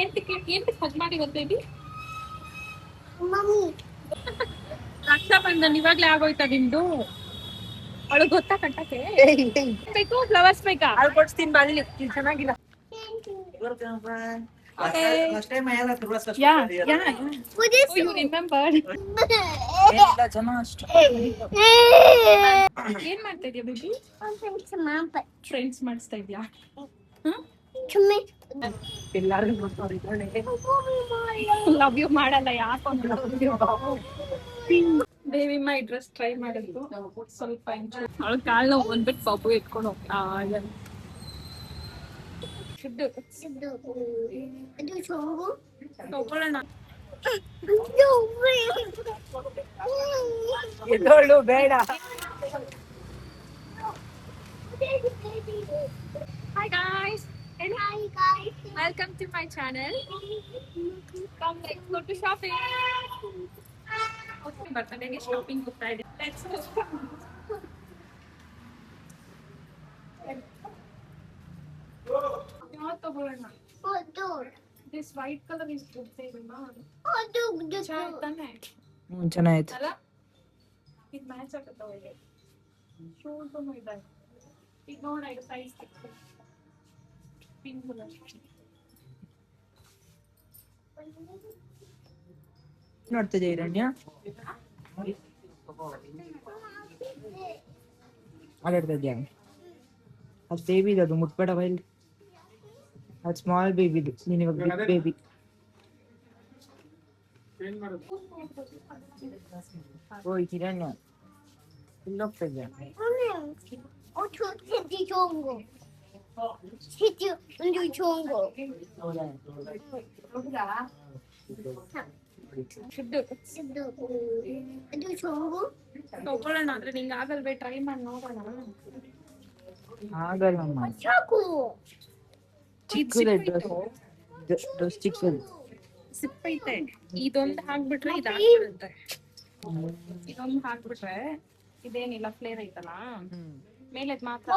ఏంటి హగ్ ಮಾಡಿ ಬಂದಿದ್ದಿ ಮಮ್ಮಿ ರಕ್ಷಾ ಬಂಧನ್ ಇವಾಗ್ಲೇ ಆಗೋಯ್ತಾ ನಿಮ್ದು ಅವಳಿಗೆ ಗೊತ್ತಾ ಕಟ್ಟಕ್ಕೆ ಬೇಕು ಫ್ಲವರ್ಸ್ ಬೇಕಾ ಅಲ್ಲಿ ಕೊಡ್ತೀನಿ ಬಾಳಿಲಿ ಚೆನ್ನಾಗಿಲ್ಲ ಫಸ್ಟ್ ಟೈಮ್ ಆಯಲ್ಲ ಯಾ ಯು ರಿಮೆಂಬರ್ ಏನಿಲ್ಲ ಜನ ಅಷ್ಟು ಏನ್ ಮಾಡ್ತಾ ಇದೀಯ ಬೇಬಿ ಫ್ರೆಂಡ್ಸ್ ಮಾಡಿಸ್ತಾ ಇದ್ಯಾ ಎಲ್ಲಾರು ಲವ್ ಯು ಮಾಡಲ್ಲ ಯಾಕೊಂದು ಬೇಬಿ ಮೈ ಡ್ರೆಸ್ ಟ್ರೈ ಮಾಡಿದ್ರು ಸ್ವಲ್ಪ ಅವಳ ಕಾಲ್ ನೋವು ಬಂದ್ಬಿಟ್ಟು ಪಾಪು ಇಟ್ಕೊಂಡು ಹೋಗ್ತಾ ತಗೊಳ್ಳೋಣ ಎದೋಳು ಬೇಡ Hi guys. Hi guys. Welcome to my channel. Come, let's go to shopping. Okay, birthday ಗೆ shopping ಹೋಗ್ತಾ ಇದ್ದೀವಿ. Let's go. ಯಾವ್ದು ತಗೊಳ್ಳೋಣ? This white color is good ಸೇರಿನಾ? ಚೆನ್ನಾಗಿತ್ತಾನೆ? ಚೆನ್ನಾಯ್ತು ಅಲ್ಲ? ಇದು ಮ್ಯಾಚ್ ಆಗುತ್ತಾ ಒಳ್ಳೆ? ಶೂಸ್ ಇದೆ. ಈಗ ನೋಡ ಇದು ಸೈಜ್ ಪಿಂಕ್ ಕಲರ್ ನೋಡ್ತಿದ್ದೆ ಹಿರಣ್ಯ ಆಟಾಡ್ತಾ ಇದ್ಯಾ ಅದು ಬೇಬಿದು ಅದು ಮುಟ್ಬೇಡ ಬೈಲ್ ಅದು ಸ್ಮಾಲ್ ಬೇಬಿದು ನೀನು ಇವಾಗ ಬಿಗ್ ಬೇಬಿ ಓಯ್ ಹಿರಣ್ಯ ಇಲ್ಲಿ ಹೋಗ್ತಾ ಇದ್ಯಾ ತಗೊಳ್ಳೋಣ ಅಂದ್ರೆ ನಿಂಗೆ ಆಗಲ್ವೇ ಟ್ರೈ ಮಾಡಿ ನೋಡೋಣ ಆಗಲ್ಲಮ್ಮ ಚಿಕ್ಕದು ಸಿಪ್ ಐತೆ ಇದೊಂದು ಹಾಕ್ಬಿಟ್ರೆ ಇದಾಗ್ಬಿಡುತ್ತೆ ಇದೊಂದು ಹಾಕ್ಬಿಟ್ರೆ ಇದೇನಿಲ್ಲ ಫ್ಲೇರ್ ಐತಲ್ಲ ಮೇಲೆ ಮಾತ್ರ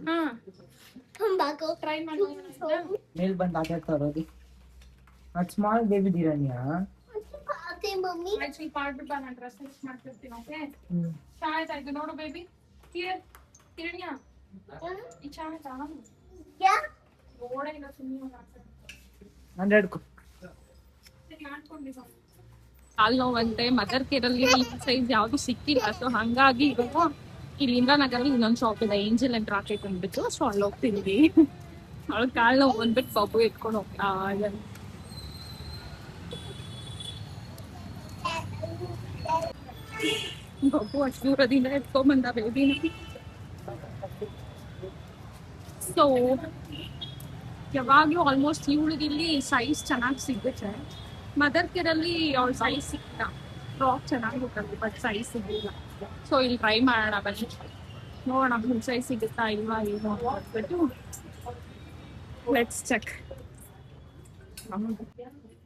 ಹಾ ಟ್ರೈ ಮಾಡಿ ಮೇಲ್ ಬಂದು ಆಟಾಡ್ತಾ ಇರೋದು ಅದು ಸ್ಮಾಲ್ ಬೇಬಿ ಹಿರಣ್ಯ ಆಕ್ಚುಲಿ ಪಾಡ್ಬಿಟ್ಟು ಬಾ ನಾನು ಡ್ರೆಸ್ ಮಿಕ್ಸ್ ಮಾಡ್ತಿರ್ತೀನಿ ಓಕೆ ಚಾ ಆಯ್ತಾಯ್ತು ನೋಡು ಬೇಬಿ ಕಿರಣ್ಯ ಈ ಚಾ ಆಯ್ತಾ ಓಡ ಇಲ್ಲ ಸುಮ್ಮನೆ 100 ಕಾಲ್ ನೋವಂತೆ ಮದರ್ ಕೇರಲ್ಲಿ ಸೈಜ್ ಯಾವ್ದು ಸಿಕ್ಕಿಲ್ಲ ಸೊ ಹಂಗಾಗಿ ಇವಾಗ ಇಲ್ಲಿ ಇಂದ್ರಾನಗರಲ್ಲಿ ಇನ್ನೊಂದು ಶಾಪ್ ಇದೆ ಏಂಜಲ್ ಅಂಡ್ ರಾಕೆಟ್ ಅಂದ್ಬಿಟ್ಟು ಸೊ ಅಲ್ಲಿ ಹೋಗ್ತಿದ್ವಿ ಅವಳು ಕಾಲ್ ನೋವು ಬಂದ್ಬಿಟ್ಟು ಪಾಪು ಇಟ್ಕೊಂಡು ಹೋಗ್ತಾ ಪಾಪು ಅಷ್ಟು ದೂರದಿಂದ ಎತ್ಕೊಂಡ್ಬಂದ ಬೇಬಿನ ಸೊ ಯಾವಾಗ್ಲೂ ಆಲ್ಮೋಸ್ಟ್ ಇವಳಿಗೆ ಇಲ್ಲಿ ಸೈಜ್ ಚೆನ್ನಾಗಿ ಸಿಗುತ್ತೆ ಮದರ್ ಕೇರಲ್ಲಿ ಅವಳ ಸೈಜ್ ಸಿಕ್ಕಿಲ್ಲ ಫ್ರಾಕ್ ಚೆನ್ನಾಗಿ ಹೋಗುತ್ತೆ ಬಟ್ ಸೈಜ್ ಸಿಗಲಿಲ್ಲ ಸೊ ಇಲ್ಲಿ ಟ್ರೈ ಮಾಡೋಣ ಬನ್ನಿ ನೋಡೋಣ ಫುಲ್ ಸೈಜ್ ಸಿಗುತ್ತಾ ಇಲ್ವಾ ಏನು ಅಂದ್ಬಿಟ್ಟು ಲೆಟ್ಸ್ ಚೆಕ್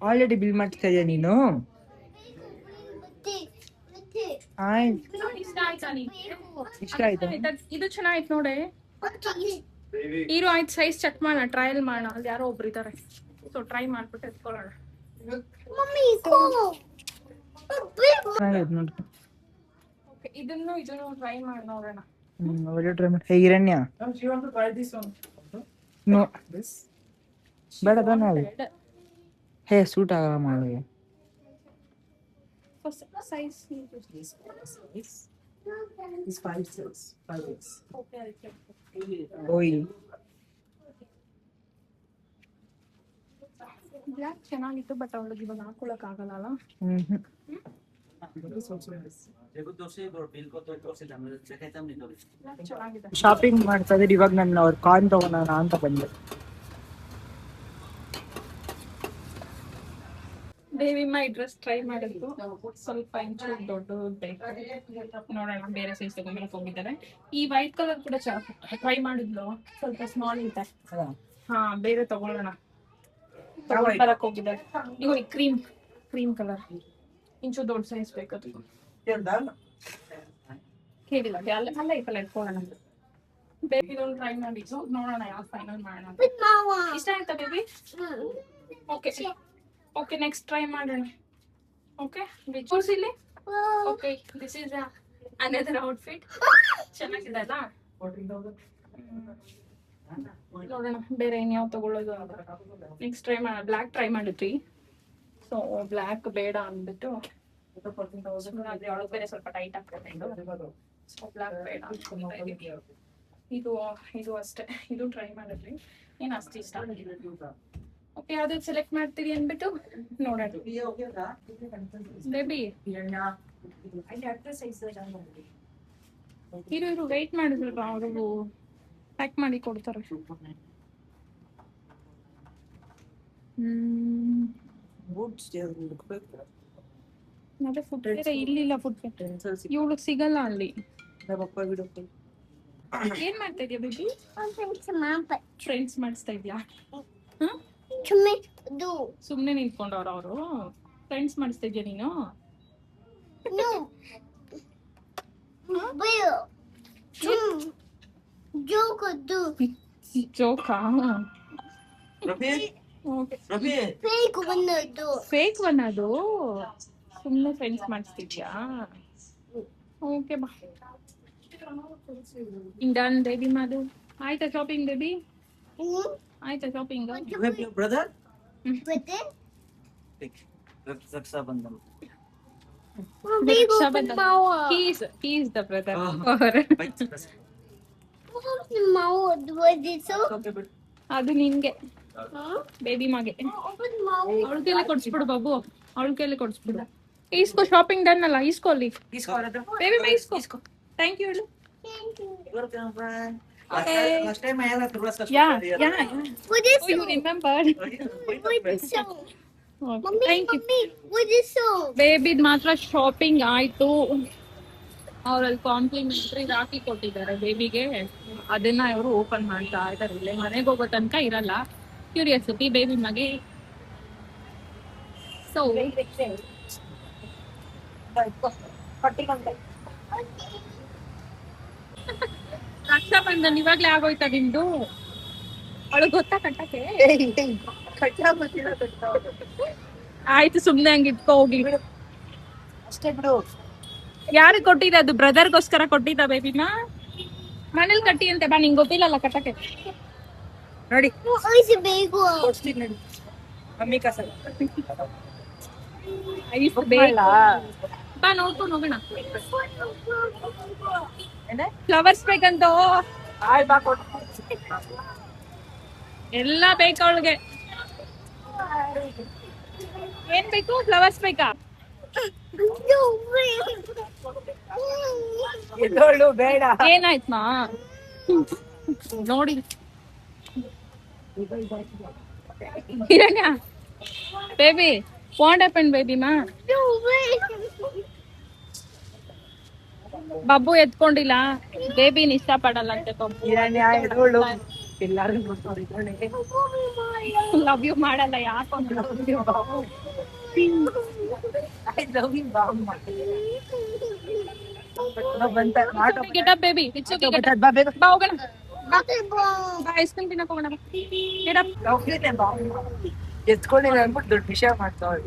ಆಲ್ರೆಡಿ ಬಿಲ್ ಮಾಡ್ತಾ ಇದೆಯಾ ನೀನು ಇಷ್ಟ ಆಯ್ತಾ ಇಷ್ಟ ಆಯ್ತಾ ಇದು ಚೆನ್ನಾಯ್ತು ನೋಡಿ ಇರು ಆಯ್ತು ಸೈಜ್ ಚೆಕ್ ಮಾಡೋಣ ಟ್ರಯಲ್ ಮಾಡೋಣ ಅಲ್ಲಿ ಯಾರೋ ಒಬ್ರು ಇದ್ದಾರೆ ಸೊ ಟ್ರೈ ಮಾಡ್ಬಿಟ್ಟು ಎತ್ಕೊಳ್ಳೋಣ ಓಕೆ ಇದನ್ನು ಟ್ರೈ ಮಾಡಿ ನೋಡೋಣ ಟ್ರೈ ಮಾಡಿ ಹೇ ಹಿರಣ್ಯ ನೋ ಬೇಡ ತಾನೆ ಹೇ ಸೂಟ್ ಆಗಲ್ಲ ಮಾಡೋದು ಸೈಜ್ It's 5 6. ಓಕೆ ಓಯ್ ಬ್ಲ್ಯಾಕ್ ಚೆನ್ನಾಗಿತ್ತು ಬಟ್ ಅವಳಿಗೆ ಇವಾಗ ಹಾಕೊಳಕ್ ಆಗಲ್ಲ ಅಲ್ಲ This also nice. ಚೆನ್ನಾಗಿದೆ ಶಾಪಿಂಗ್ ಮಾಡ್ತಾ ಇದ್ರೆ ಇವಾಗ ನಾನು ಅವ್ರ ಕಾರ್ನ್ ತಗೋಣ ಅಂತ ಬಂದೆ ಬೇಬಿ ಮೈ ಡ್ರೆಸ್ ಟ್ರೈ ಮಾಡಿದ್ರು ಸ್ವಲ್ಪ ಇಂಚು ದೊಡ್ಡ ಬೇಕು ನೋಡೋಣ ಬೇರೆ ಸೈಜ್ ತಗೊಂಡ್ಬರಕ್ ಹೋಗಿದ್ದಾರೆ ಈ ವೈಟ್ ಕಲರ್ ಕೂಡ ಟ್ರೈ ಮಾಡಿದ್ಲು ಸ್ವಲ್ಪ ಸ್ಮಾಲ್ ಇದೆ ಹಾ ಬೇರೆ ತಗೊಳ್ಳೋಣ ಬರಕ್ ಹೋಗಿದ್ದಾರೆ ಈಗ ಕ್ರೀಮ್ ಕಲರ್ ಇಂಚು ದೊಡ್ಡ ಸೈಜ್ ಬೇಕದು ಕೇಳಿಲ್ಲ ಅಲ್ಲ ಐತಲ್ಲ ಇಟ್ಕೊಳ್ಳೋಣ ಬೇಬಿ ಟ್ರೈ ಮಾಡಿದ್ದು ನೋಡೋಣ ಯಾವ ಫೈನಲ್ ಮಾಡೋಣ ಇಷ್ಟ ಆಯ್ತಾ baby okay okay next try ಮಾಡೋಣ. ಓಕೆ ತೋರಿಸಿಲಿ. Okay this is another outfit. ಚೆನ್ನಾಗಿದೆ ಅಲ್ಲ? ನೋಡೋಣ ಬೇರೆ ಇನ್ಯಾವ ತಗೊಳ್ಳೋದು ಅಂತ. ನೆಕ್ಸ್ಟ್ ಟ್ರೈ ಮಾಡೋಣ. ಬ್ಲ್ಯಾಕ್ ಟ್ರೈ ಮಾಡಿದ್ವಿ, ಸೊ ಬ್ಲ್ಯಾಕ್ ಬೇಡ ಅಂದ್ಬಿಟ್ಟು ಅದೇ ಒಳಗೆ ಬೇರೆ ಸ್ವಲ್ಪ ಟೈಟ್ ಆಗ್ತದೆ ಇದು, ಸೊ ಬ್ಲ್ಯಾಕ್ ಬೇಡ ಅನ್ಕೊಂತಾ ಇದೀವಿ. ಇದು ಇದು ಅಷ್ಟೇ, ಇದು ಟ್ರೈ ಮಾಡಿದ್ವಿ, ಏನು ಅಷ್ಟು ಇಷ್ಟ ಆಗಿಲ್ಲ. ಓಕೆ ಯಾವ್ದು ಸೆಲೆಕ್ಟ್ ಮಾಡ್ತೀರಿ ಅಂದ್ಬಿಟ್ಟು ನೋಡೋಣ. ಬೇಬಿ ಇರು ವೆಯ್ಟ್ ಮಾಡಿದ್ರಲ್ವಾ, ಅವರು ಪ್ಯಾಕ್ ಮಾಡಿ ಕೊಡ್ತಾರೆ. ಅದೇ ಫುಡ್ ಇಲ್ಲಿಲ್ಲ, ಫುಡ್ ಇವಳಿಗೆ ಸಿಗಲ್ಲ ಅಲ್ಲಿ. ಏನ್ ಮಾಡ್ತಾ ಇದೀಯ ಬೇಬಿ? ಫ್ರೆಂಡ್ಸ್ ಮಾಡಿಸ್ತಾ ಇದ್ಯಾ? ಸುಮ್ನೆ ನಿಂತ್ಕೊಂಡವ್ರ ಅವರು? ಫ್ರೆಂಡ್ಸ್ ಮಾಡಿಸ್ತಾ ಇದ್ಯಾ ನೀನು? ಜೋಕಾ? ಫೇಕ್ ಒನ್ ಅದು, ಸುಮ್ನೆ ಫ್ರೆಂಡ್ಸ್ ಮಾಡಿಸ್ತಿದ್ಯಾ? ಓಕೆ ಬಾ. Done baby Madu. ಆಯ್ತಾ ಶಾಪಿಂಗ್ ಬೇಬಿ? ಆಯ್ತಾ shopping? Brother Raksha Bandhan. He is the brother. ಅದು ನಿನ್ಗೆ, ಬೇಬಿ ಮಗೆ. ಅವಳ ಕೈಲಿ ಕೊಡ್ಸ್ಬಿಡು ಬಾಬು, ಅವಳ ಕೈಲಿ ಕೊಡ್ಸ್ಬಿಡು. ಈಸ್ಕೋ, ಶಾಪಿಂಗ್ ಡನ್ ಅಲ್ಲ, ಈಸ್ಕೋ ಅಲ್ಲಿ. ಬೇಬಿ ಮೈ ಈಸ್ಕೋ. ಥ್ಯಾಂಕ್ ಯು ಹೇಳು. Last time I had a Yeah. Oh, you remembered. Thank you. Baby ಮಾತ್ರ ಶಾಪಿಂಗ್ ಆಯ್ತು. ಅವ್ರಲ್ಲಿ ಕಾಂಪ್ಲಿಮೆಂಟ್ರಿ ರಾಖಿ ಕೊಟ್ಟಿದ್ದಾರೆ ಬೇಬಿಗೆ, ಅದನ್ನ ಇವರು ಓಪನ್ ಮಾಡ್ತಾ ಇದ್ದಾರೆ. ಇಲ್ಲೇ ಮನೆಗೆ ಹೋಗೋ ತನಕ ಇರಲ್ಲ, ಕ್ಯೂರಿಯಾಸಿಟಿ ಬೇಬಿ ಮಗೆ. ಸೊ ರಕ್ಷಾ ಬಂಧನ್ ಇವಾಗ್ಲೇ ಆಗೋಯ್ತಾ ನಿಮ್ದು? ಅವಳು ಗೊತ್ತಾ ಕಟ್ಟಕ್ಕೆ? ಆಯ್ತು ಸುಮ್ನೆ ಹಂಗ ಇಟ್ಕೋ ಹೋಗಿ. ಅಷ್ಟೇ ಬಿಡು. ಯಾರು ಕೊಟ್ಟಿದ್ದ ಅದು? ಬ್ರದರ್ಗೋಸ್ಕರ ಕೊಟ್ಟಿದ್ದ ಬೇಬಿನ? ಮನೇಲಿ ಕಟ್ಟಿ ಅಂತೆ ಬಾ, ನಿಂಗೆ ಗೊತ್ತಿಲ್ಲಲ್ಲ ಕಟ್ಟಕ್ಕೆ. ನೋಡಿ ಕೊಡ್ಸ್ತೀನಿ ನೋಡಿ. ಮಮ್ಮಿ ಕಸ ಐಸ್ ಬಾ, ನೋಡ್ಕೊಂಡು ಹೋಗೋಣ. ಫ್ಲವರ್ಸ್ ಬೇಕಂತೋ ಎಲ್ಲ ಬೇಕು ಅವಳಿಗೆ. ಏನ್ ಬೇಕು? ಫ್ಲವರ್ಸ್ ಬೇಕಾ? ಬೇಡ. ಏನಾಯ್ತಮ್ಮ ನೋಡಿ ಹಿರಣ್ಯ. ಬೇಬಿ ವಾಟ್ ಹ್ಯಾಪನ್ ಬೇಬಿ ಮಾ? ಬಬ್ಬು ಎತ್ಕೊಂಡಿಲ್ಲ, ಬೇಬಿನ ಇಷ್ಟ ಪಡಲ್ಲ ಅಂತೆ ಬಬ್ಬು. ಲವ್ ಯು ಮಾಡಲ್ಲ ಯಾಕೋ. ಗೆಟ್ ಅಪ್ ಬೇಬಿ, ಬಾ ಹೋಗೋಣ. ಬಾ ಐಸ್ ಕ್ರೀಮ್ ತಿನ್ನಕ್ ಹೋಗೋಣ. Get up. ಎತ್ಕೊಂಡಿಲ್ಲ ಅನ್ಬಿಟ್ಟು ದೊಡ್ಡ ವಿಷಯ ಮಾಡ್ತಾವೆ.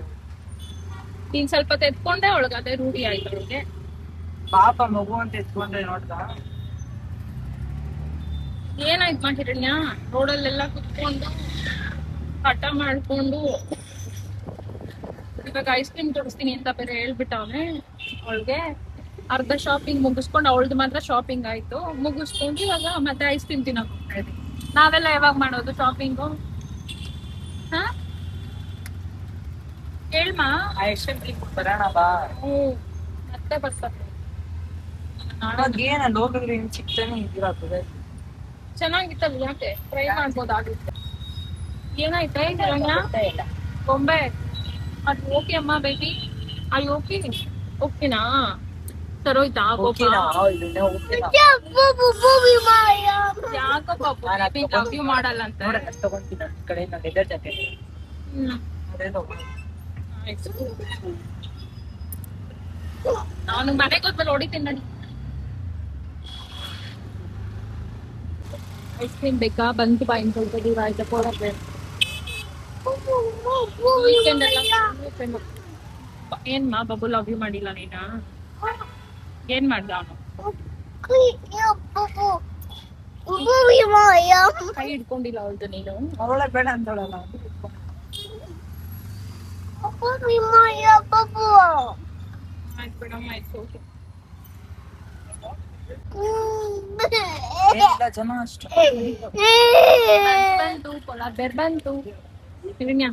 ನೀನ್ ಸ್ವಲ್ಪ ಎತ್ಕೊಂಡೆ, ಒಳಗ ಅದೇ ರೂಢಿ ಆಯ್ತು ಅವಳಿಗೆ. ಪಾಪ ಮಗು ಅಂತ ಎತ್ಕೊಂಡ್ರೆ ನೋಡ್ತಾ. ಏನಾಯ್ತು ಮಾ ಹಿರಣ್ಯ? ರೋಡಲ್ಲೆಲ್ಲ ಕುತ್ಕೊಂಡು ಹಠ ಮಾಡ್ಕೊಂಡು ಇವಾಗ ಐಸ್ ಕ್ರೀಮ್ ತೋರಿಸ್ತೀನಿ ಅಂತ ಬೇರೆ ಹೇಳ್ಬಿಟ್ಟವನೆ ಅವಳಿಗೆ. ಅರ್ಧ ಶಾಪಿಂಗ್ ಮುಗಿಸ್ಕೊಂಡು, ಅವಳದು ಮಾತ್ರ ಶಾಪಿಂಗ್ ಆಯ್ತು, ಮುಗಿಸ್ಕೊಂಡು ಇವಾಗ ಮತ್ತೆ ಐಸ್ ಕ್ರೀಮ್ ತಿನ್ನಕ್ ಹೋಗ್ತಾ ಇದ್ವಿ. ನಾವೆಲ್ಲ ಯಾವಾಗ ಮಾಡೋದು ಶಾಪಿಂಗು? ಹಾ ಹೇಳ್ಮಾ. ಐಸ್ ಕ್ರೀಮ್ ಬರೋಣ ಬಾ. ಮತ್ತೆ ಬರ್ತಾರೆ. ಏನ ಹೋಗಿದ್ರೆ ಇನ್ ಚಿಕ್ಕನೇ ಇದಿರಾಗ್ತದೆ. ಚೆನ್ನಾಗಿತ್ತಲ್ಲ, ಯಾಕೆ ಟ್ರೈ ಮಾಡ್ಬೋದಾಗುತ್ತೆ. ಏನಾಯ್ತಾ ಹಿರಣ್ಯ? ಬೊಂಬೆ ಅದು ಓಕೆ ಅಮ್ಮ ಬೇಬಿ? I okay. ಓಕೆನಾ? ಸರೋಯ್ತಾ ಕೋಪ? ಯಾಕೋ ಪಾಪ ಬೇಬಿ ಲವ್ ಯು ಮಾಡಲ್ಲ ಅಂತ ತಗೊಂತೀನಿ ನನ್ನ ಕಡೆಯಿಂದ ಲೆದರ್ ಜಾಕೆಟ್. ನಾನು ಮನೆಗೆ ಹೋದ್ಮೇಲೆ ಹೊಡಿತೀನಿ ನಡಿ. ಐಸ್ ಕ್ರೀಮ್ ಬೇಕಾ? ಬಂತು ಬಾ, ಇನ್ ಸ್ವಲ್ಪ ದೂರ ಆಯ್ತಾ ಕೊಡಕ್ಕೆ. ವೀಕೆಂಡ್ ಎಲ್ಲ ಏನ್ ಮಾ ಬಬು ಲವ್ ಯು ಮಾಡಿಲ್ಲ ನೀನ? ಏನ್ ಮಾಡ್ದ ಅವನು? ಕೈ ಹಿಡ್ಕೊಂಡಿಲ್ಲ ಅವಳ್ದು ನೀನು? ಅವಳ ಬೇಡ ಅಂತವಳಲ್ಲ. ಆಯ್ತು ಬಿಡಮ್ಮ, ಆಯ್ತು ಓಕೆ. ಏನಿಲ್ಲ ಜನ ಅಷ್ಟು. ಬಂತು ಪೊಲಾರ್ ಬೇರ್ ಬಂತು. ಇರಿನ್ಯಾ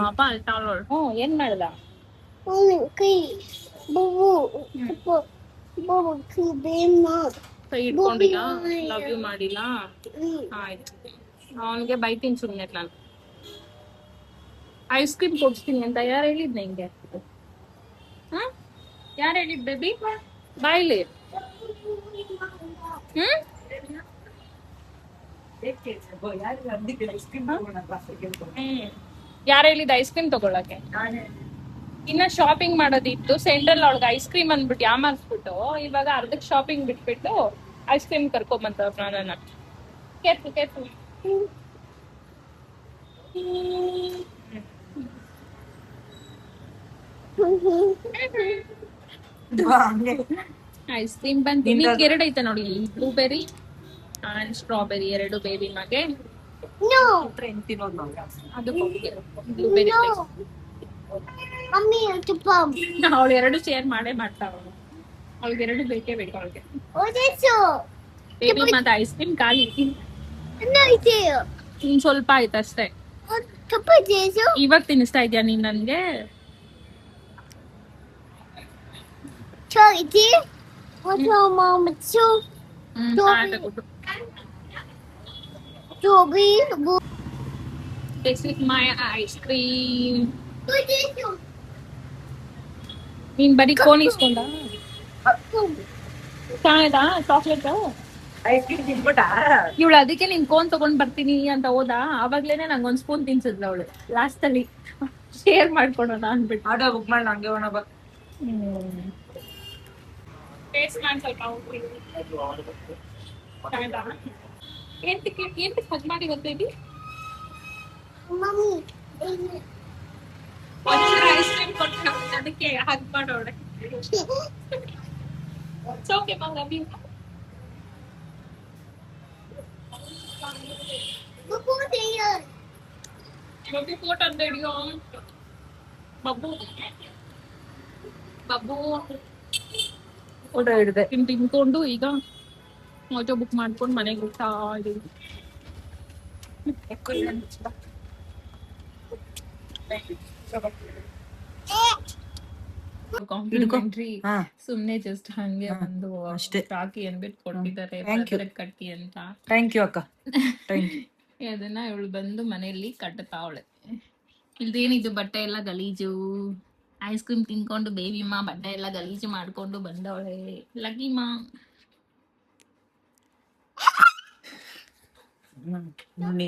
ಅಪ್ಪ ಅಳ್ತಾವಳು. ಏನ್ ಮಾಡ್ದ? ಕೈ ಇಟ್ಕೊಂಡಿಲ್ಲ, ಲವ್ ಯು ಮಾಡಿಲ್ಲ. ಆಯ್ತು, ಅವನಿಗೆ ಬೈತೀನಿ ಸುಮ್ನೆ ನಾನು. ಐಸ್ ಕ್ರೀಮ್ ಕೊಡ್ಸ್ತೀನಿ ಅಂತ ಯಾರು ಹೇಳಿದ್ ನಿಂಗೆ? ಹ ಯಾರು ಹೇಳಿದ್ ಬೇಬಿ? ಬಾಯ್ಲಿ. ಹ್ಮ್ ಯಾರು ಹೇಳಿದ್ ಐಸ್ ಕ್ರೀಮ್ ತಗೊಳಕ್ಕೆ? ಇನ್ನ ಶಾಪಿಂಗ್ ಮಾಡೋದಿತ್ತು ಸೆಂಟ್ರಲ್ ಒಳಗೆ ಐಸ್ ಕ್ರೀಮ್ ಅಂದ್ಬಿಟ್ಟು ಯಾಮಾರ್ಸ್ಬಿಟ್ಟು ಇವಾಗ ಅರ್ಧಕ್ಕೆ ಶಾಪಿಂಗ್ ಬಿಟ್ಬಿಟ್ಟು ಐಸ್ ಕ್ರೀಮ್ ಕರ್ಕೊಂಬಂತ ನನ್ನ. Careful careful. ಐಸ್ ಕ್ರೀಮ್ ಬಂತು. ನಿಮ್ಗೆ ಎರಡು ಐತೆ ನೋಡಿ, ಬ್ಲೂಬೆರಿ ಅಂಡ್ ಸ್ಟ್ರಾಬೆರಿ, ಎರಡು ಬೇಬಿ ಮಗೆ. ಅದು ಬ್ಲೂಬೆರಿ ಅವಳು ಎರಡು ಶೇರ್ ಮಾಡೇ ಮಾಡ್ತಾವ. ಅವಳಿಗೆ ಎರಡು ಬೇಕೇ ಬೇಕು ಅವಳಿಗೆ. ಬೇಬಿ ಮತ್ತೆ ಐಸ್ ಕ್ರೀಮ್ ಖಾಲಿ. ಇನ್ ಸ್ವಲ್ಪ ಆಯ್ತು ಅಷ್ಟೇ. ಇವಾಗ ತಿನ್ನಿಸ್ತಾ ಇದ್ಯಾ ನೀನ್ ನನ್ಗೆ? This is my ice cream. ನೀನ್ ಬರೀ ಕೋನ್ ಇಸ್ಕೊಂಡ ಚೆನ್ನಾಯ್ತಾ ಚಾಕ್ಲೇಟ್? ಐಸ್ ಕ್ರೀಮ್ ತಿನ್ಬಿಟ್ಟ. ಇವಳು ಅದಕ್ಕೆ ನಿನ್ ಕೋನ್ ತಗೊಂಡ್ ಬರ್ತೀನಿ ಅಂತ ಹೋದ. ಆವಾಗ್ಲೇನೆ ನಂಗೊಂದ್ ಸ್ಪೂನ್ ತಿನ್ಸಿದ್ಲು ಅವಳು. ಲಾಸ್ಟ್ ಅಲ್ಲಿ ಶೇರ್ ಮಾಡ್ಕೊಳೋಣ ಅಂದ್ಬಿಟ್ಟು ಆಟೋ ಬುಕ್ ಮಾಡಿ ನಂಗೆ ಒಣ ಬಾ. ಟೇಸ್ಟ್ ಮಾಡಿ ಸ್ವಲ್ಪ ಏನ್ ಹಗ್ ಮಾಡಿ ಗೊತ್ತೇವಿ? ಐಸ್ ಕ್ರೀಮ್ ಕೊಟ್ಟು ಅದಕ್ಕೆ ಹಗ್ ಮಾಡೋಳೆ. ಓಕೆ ಮಾ, ಲವ್ ಯು. ಬಬ್ಬು ಫೋಟೋ ಅಂತ ಹಿಡಿಯೋ. ಬಬ್ಬು ಬಬ್ಬು ಫೋಟೋ ಹಿಡಿದೆ. ತಿನ್ಕೊಂಡು ಈಗ ಆಟೋ ಬುಕ್ ಮಾಡ್ಕೊಂಡು ಮನೆಗೆ ಹೋಗ್ತಾ ಇದೀವಿ. ಕಾಂಪ್ಲಿಮೆಂಟ್ರಿ ಹಾ ಸುಮ್ನೆ ಜಸ್ಟ್ ಹಂಗೆ ಒಂದು ಅಷ್ಟೇ. ರಾಖಿ ಅನ್ಬಿಟ್ಟು ಕೊಟ್ಟಿದ್ದಾರೆ, Thank you. ಕಟ್ಟಿ ಅಂತ. ಥ್ಯಾಂಕ್ ಯು ಅಕ್ಕ, ಥ್ಯಾಂಕ್ ಯು. ಅದನ್ನ ಇವಳು ಬಂದು ಮನೆಯಲ್ಲಿ ಕಟ್ಟತಾವಳೆ. ಇಲ್ದೇನಿದು ಬಟ್ಟೆ ಎಲ್ಲ ಗಲೀಜು. ಐಸ್ ಕ್ರೀಮ್ ತಿನ್ಕೊಂಡು ಬೇಬಿ ಮಾ ಬಟ್ಟೆ ಎಲ್ಲ ಗಲೀಜು ಮಾಡ್ಕೊಂಡು ಬಂದವಳೆ. ಲಕ್ಕಿ ಮಾ. ನೀನ್